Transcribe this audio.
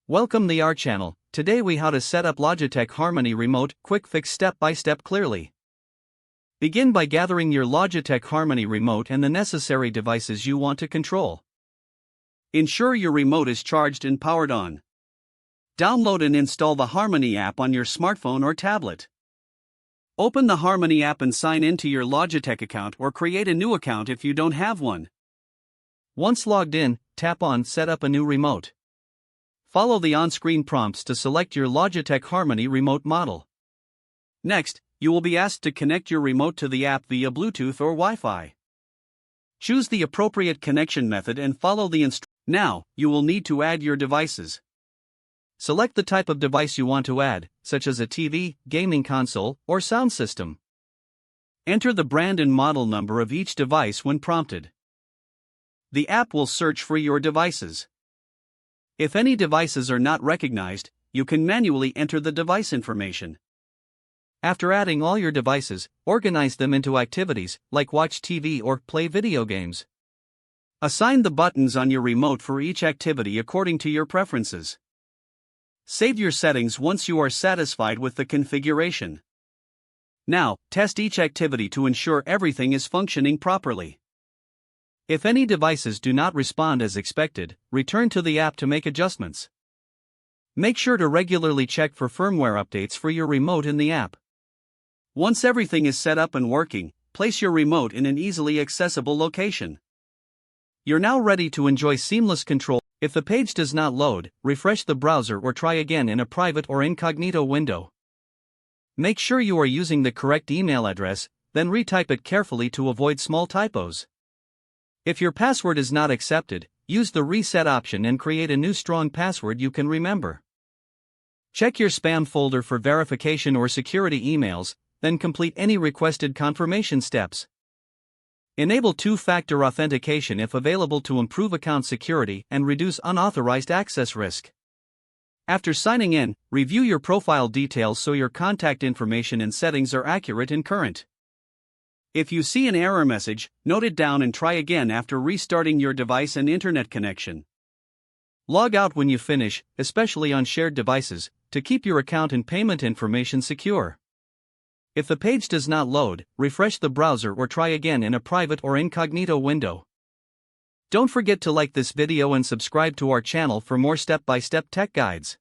Welcome to our channel. Today we how to set up Logitech Harmony remote quick fix step by step clearly. Begin by gathering your Logitech Harmony remote and the necessary devices you want to control. Ensure your remote is charged and powered on. Download and install the Harmony app on your smartphone or tablet. Open the Harmony app and sign in to your Logitech account or create a new account if you don't have one. Once logged in, tap on Set up a new remote. Follow the on-screen prompts to select your Logitech Harmony remote model. Next, you will be asked to connect your remote to the app via Bluetooth or Wi-Fi. Choose the appropriate connection method and follow the instructions. Now, you will need to add your devices. Select the type of device you want to add, such as a TV, gaming console, or sound system. Enter the brand and model number of each device when prompted. The app will search for your devices. If any devices are not recognized, you can manually enter the device information. After adding all your devices, organize them into activities, like watch TV or play video games. Assign the buttons on your remote for each activity according to your preferences. Save your settings once you are satisfied with the configuration. Now, test each activity to ensure everything is functioning properly. If any devices do not respond as expected, return to the app to make adjustments. Make sure to regularly check for firmware updates for your remote in the app. Once everything is set up and working, place your remote in an easily accessible location. You're now ready to enjoy seamless control. If the page does not load, refresh the browser or try again in a private or incognito window. Make sure you are using the correct email address, then retype it carefully to avoid small typos. If your password is not accepted, use the reset option and create a new strong password you can remember. Check your spam folder for verification or security emails, then complete any requested confirmation steps. Enable two-factor authentication if available to improve account security and reduce unauthorized access risk. After signing in, review your profile details so your contact information and settings are accurate and current. If you see an error message, note it down and try again after restarting your device and internet connection. Log out when you finish, especially on shared devices, to keep your account and payment information secure. If the page does not load, refresh the browser or try again in a private or incognito window. Don't forget to like this video and subscribe to our channel for more step-by-step tech guides.